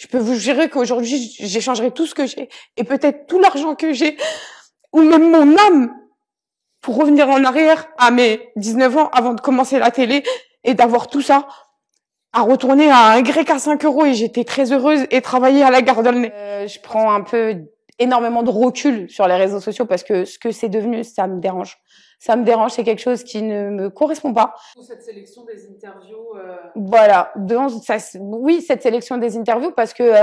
Je peux vous jurer qu'aujourd'hui, j'échangerai tout ce que j'ai et peut-être tout l'argent que j'ai ou même mon âme pour revenir en arrière à mes 19 ans avant de commencer la télé et d'avoir tout ça, à retourner à un grec à 5 euros et j'étais très heureuse et travailler à la gare d'Aulnay. Je prends un peu énormément de recul sur les réseaux sociaux parce que ce que c'est devenu, ça me dérange. Ça me dérange, c'est quelque chose qui ne me correspond pas. Cette sélection des interviews. Voilà, oui, cette sélection des interviews parce que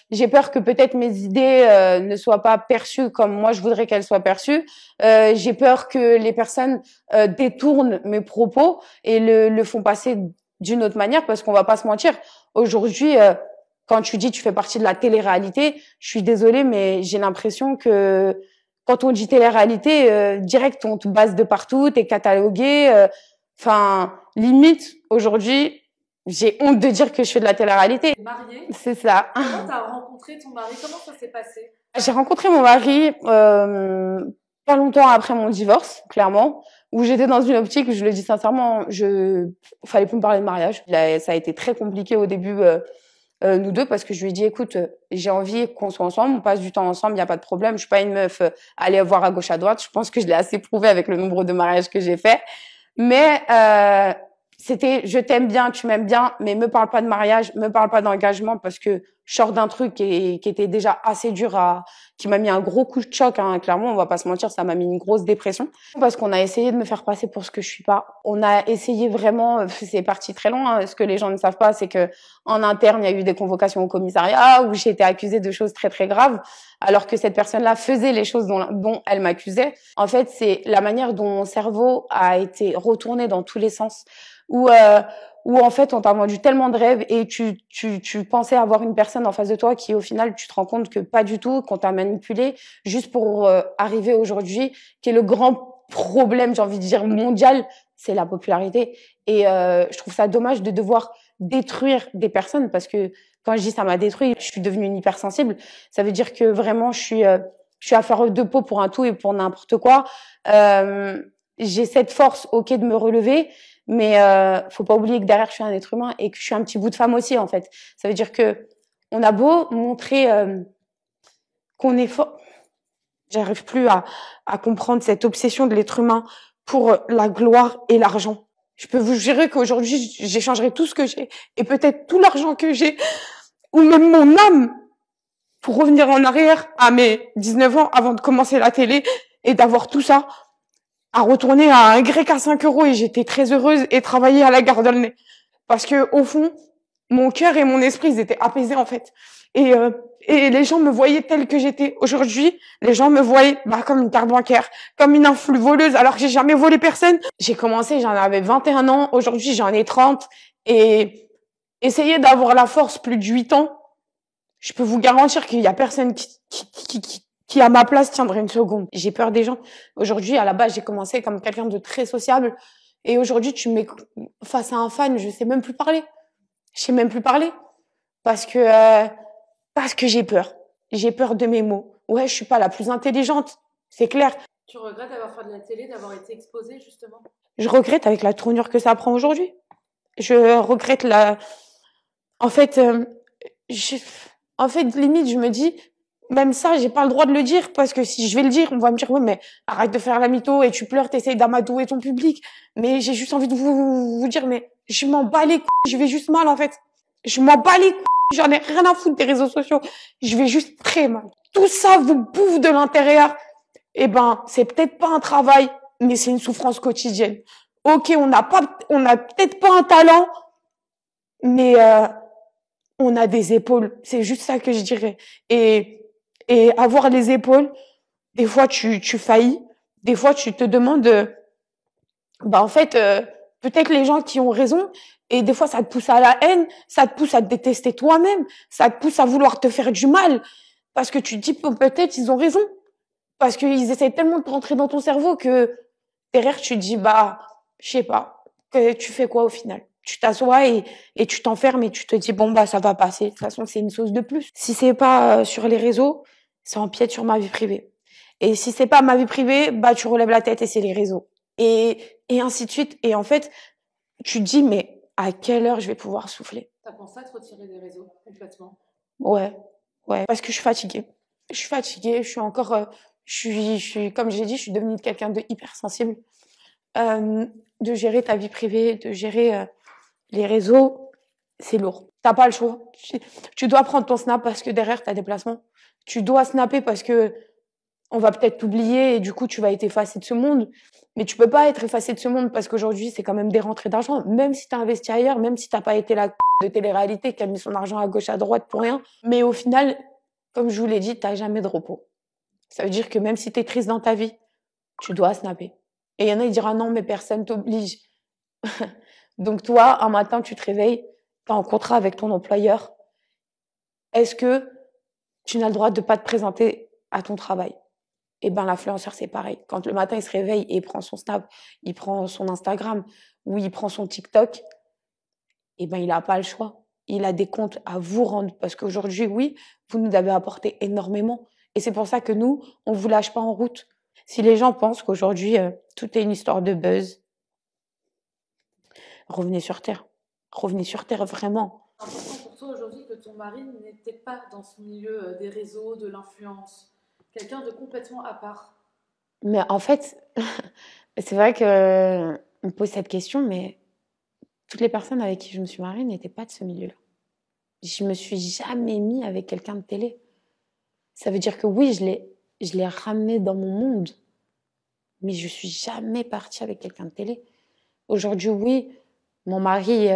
j'ai peur que peut-être mes idées ne soient pas perçues comme moi je voudrais qu'elles soient perçues. J'ai peur que les personnes détournent mes propos et le font passer d'une autre manière parce qu'on va pas se mentir. Aujourd'hui, quand tu dis tu fais partie de la télé-réalité, je suis désolée, mais j'ai l'impression que quand on dit télé-réalité, direct on te base de partout, t'es catalogué. Enfin, limite, aujourd'hui, j'ai honte de dire que je fais de la télé-réalité. Mariée. C'est ça. Comment t'as rencontré ton mari? Comment ça s'est passé? J'ai rencontré mon mari pas longtemps après mon divorce, clairement, où j'étais dans une optique, je le dis sincèrement, fallait plus me parler de mariage. Ça a été très compliqué au début, nous deux, parce que je lui ai dit, écoute, j'ai envie qu'on soit ensemble, on passe du temps ensemble, il n'y a pas de problème. Je suis pas une meuf aller voir à gauche à droite. Je pense que je l'ai assez prouvé avec le nombre de mariages que j'ai fait. Mais c'était je t'aime bien, tu m'aimes bien, mais me parle pas de mariage, me parle pas d'engagement parce que je sors d'un truc qui était déjà assez dur qui m'a mis un gros coup de choc, hein, clairement, on va pas se mentir, ça m'a mis une grosse dépression parce qu'on a essayé de me faire passer pour ce que je suis pas. On a essayé vraiment, c'est parti très loin, hein. Ce que les gens ne savent pas, c'est que en interne, il y a eu des convocations au commissariat où j'ai été accusée de choses très très graves alors que cette personne-là faisait les choses dont elle m'accusait. En fait, c'est la manière dont mon cerveau a été retourné dans tous les sens où en fait on t'a vendu tellement de rêves et tu pensais avoir une personne en face de toi qui au final tu te rends compte que pas du tout, qu'on t'a manipulé juste pour arriver aujourd'hui, qui est le grand problème, j'ai envie de dire mondial, c'est la popularité. Et je trouve ça dommage de devoir détruire des personnes parce que quand je dis ça m'a détruit, je suis devenue une hypersensible. Ça veut dire que vraiment je suis à fleur de peau pour un tout et pour n'importe quoi. J'ai cette force, ok, de me relever. Mais faut pas oublier que derrière je suis un être humain et que je suis un petit bout de femme aussi en fait. Ça veut dire que on a beau montrer qu'on est fort, j'arrive plus à comprendre cette obsession de l'être humain pour la gloire et l'argent. Je peux vous jurer qu'aujourd'hui j'échangerai tout ce que j'ai et peut-être tout l'argent que j'ai ou même mon âme pour revenir en arrière à mes 19 ans avant de commencer la télé et d'avoir tout ça, à retourner à un grec à 5 euros et j'étais très heureuse et travailler à la gare d'Aulnay. Parce que, au fond, mon cœur et mon esprit, ils étaient apaisés, en fait. Et les gens me voyaient telle que j'étais. Aujourd'hui, les gens me voyaient, comme une carte bancaire, comme une influe voleuse, alors que j'ai jamais volé personne. J'ai commencé, j'en avais 21 ans. Aujourd'hui, j'en ai 30. Et essayer d'avoir la force plus de 8 ans, je peux vous garantir qu'il y a personne qui à ma place tiendrait une seconde. J'ai peur des gens. Aujourd'hui, à la base, j'ai commencé comme quelqu'un de très sociable. Et aujourd'hui, tu me mets face à un fan, je sais même plus parler. Je sais même plus parler. Parce que j'ai peur. J'ai peur de mes mots. Ouais, je suis pas la plus intelligente. C'est clair. Tu regrettes d'avoir fait de la télé, d'avoir été exposée, justement? Je regrette avec la tournure que ça prend aujourd'hui. Je regrette en fait, limite, je me dis, même ça, j'ai pas le droit de le dire parce que si je vais le dire, on va me dire, ouais, mais arrête de faire la mytho et tu pleures, t'essayes d'amadouer ton public. Mais j'ai juste envie de vous dire, mais je m'en bats les couilles, je vais juste mal, en fait. Je m'en bats les couilles, j'en ai rien à foutre des réseaux sociaux. Je vais juste très mal. Tout ça vous bouffe de l'intérieur. Eh ben, c'est peut-être pas un travail, mais c'est une souffrance quotidienne. Ok, on n'a peut-être pas un talent, mais on a des épaules. C'est juste ça que je dirais. Et avoir les épaules, des fois tu faillis, des fois tu te demandes, en fait, peut-être les gens qui ont raison, et des fois ça te pousse à la haine, ça te pousse à te détester toi-même, ça te pousse à vouloir te faire du mal, parce que tu te dis peut-être ils ont raison, parce qu'ils essaient tellement de rentrer dans ton cerveau que derrière tu te dis je sais pas, que tu fais quoi au final? Tu t'assois et tu t'enfermes et tu te dis ça va passer. De toute façon, c'est une sauce de plus. Si c'est pas sur les réseaux, ça empiète sur ma vie privée. Et si c'est pas ma vie privée, tu relèves la tête et c'est les réseaux. Et ainsi de suite. Et en fait, tu te dis, mais à quelle heure je vais pouvoir souffler? T'as pensé à te retirer des réseaux complètement? Ouais, ouais, parce que je suis fatiguée. Je suis fatiguée, je suis encore, comme j'ai dit, je suis devenue quelqu'un de hypersensible. Euh, de gérer ta vie privée, de gérer les réseaux, c'est lourd. T'as pas le choix. Tu dois prendre ton snap parce que derrière, t'as des placements. Tu dois snapper parce que on va peut-être t'oublier et du coup, tu vas être effacé de ce monde. Mais tu peux pas être effacé de ce monde parce qu'aujourd'hui, c'est quand même des rentrées d'argent. Même si t'as investi ailleurs, même si t'as pas été la de télé-réalité qui a mis son argent à gauche, à droite pour rien. Mais au final, comme je vous l'ai dit, t'as jamais de repos. Ça veut dire que même si t'es triste dans ta vie, tu dois snapper. Et il y en a, ils diront non, mais personne t'oblige. Donc toi, un matin, tu te réveilles, t'es en contrat avec ton employeur. Est-ce que tu n'as le droit de pas te présenter à ton travail? Eh ben, l'influenceur, c'est pareil. Quand le matin, il se réveille et il prend son Snap, il prend son Instagram ou il prend son TikTok, eh ben, il n'a pas le choix. Il a des comptes à vous rendre parce qu'aujourd'hui, oui, vous nous avez apporté énormément. Et c'est pour ça que nous, on vous lâche pas en route. Si les gens pensent qu'aujourd'hui, tout est une histoire de buzz, revenez sur Terre. Revenez sur Terre, vraiment. C'est important pour toi aujourd'hui que ton mari n'était pas dans ce milieu des réseaux, de l'influence, quelqu'un de complètement à part. Mais en fait, c'est vrai que on me pose cette question, mais toutes les personnes avec qui je me suis mariée n'étaient pas de ce milieu-là. Je me suis jamais mis avec quelqu'un de télé. Ça veut dire que oui, je l'ai ramené dans mon monde, mais je suis jamais partie avec quelqu'un de télé. Aujourd'hui, oui, mon mari,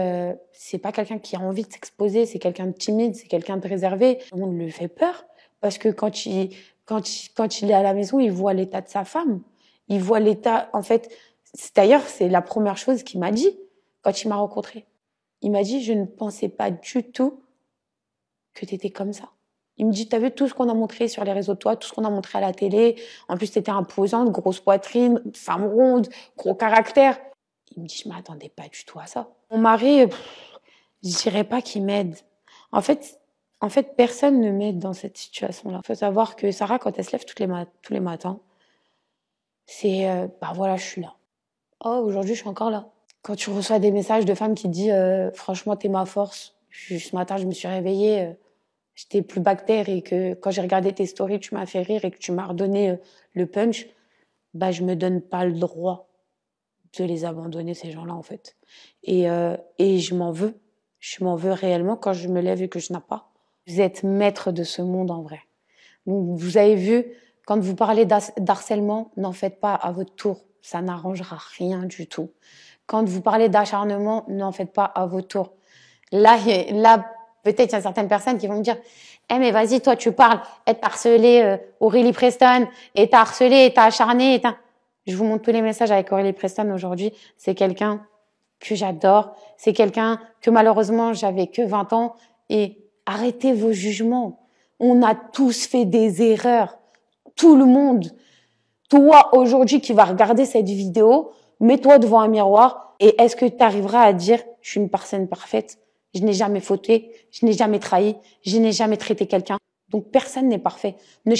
c'est pas quelqu'un qui a envie de s'exposer, c'est quelqu'un de timide, c'est quelqu'un de réservé. On lui fait peur parce que quand il est à la maison, il voit l'état de sa femme. Il voit l'état, en fait, d'ailleurs, c'est la première chose qu'il m'a dit quand il m'a rencontrée. Il m'a dit, je ne pensais pas du tout que tu étais comme ça. Il me dit, t'as vu tout ce qu'on a montré sur les réseaux de toi, tout ce qu'on a montré à la télé. En plus, t'étais imposante, grosse poitrine, femme ronde, gros caractère. Il me dit, je m'attendais pas du tout à ça. Mon mari, je dirais pas qu'il m'aide. En fait, personne ne m'aide dans cette situation-là. Il faut savoir que Sarah, quand elle se lève tous les matins, c'est, bah voilà, je suis là. Oh, aujourd'hui, je suis encore là. Quand tu reçois des messages de femmes qui disent, franchement, t'es ma force. Ce matin, je me suis réveillée, j'étais plus bactère et que quand j'ai regardé tes stories, tu m'as fait rire et que tu m'as redonné le punch, bah, je me donne pas le droit de les abandonner, ces gens-là, en fait. Et je m'en veux. Je m'en veux réellement quand je me lève et que je n'ai pas. Vous êtes maître de ce monde, en vrai. Vous avez vu, quand vous parlez d'harcèlement, n'en faites pas à votre tour. Ça n'arrangera rien du tout. Quand vous parlez d'acharnement, n'en faites pas à votre tour. Là, peut-être il y a certaines personnes qui vont me dire mais vas-y, toi, tu parles, être harcelé, Aurélie Preston, et t'as harcelé, et t'as acharné, Je vous montre tous les messages avec Aurélie Preston aujourd'hui. C'est quelqu'un que j'adore. C'est quelqu'un que malheureusement, j'avais que 20 ans. Et arrêtez vos jugements. On a tous fait des erreurs. Tout le monde. Toi, aujourd'hui, qui vas regarder cette vidéo, mets-toi devant un miroir et est-ce que tu arriveras à dire « je suis une personne parfaite, je n'ai jamais fauté, je n'ai jamais trahi, je n'ai jamais traité quelqu'un ». Donc, personne n'est parfait. Ne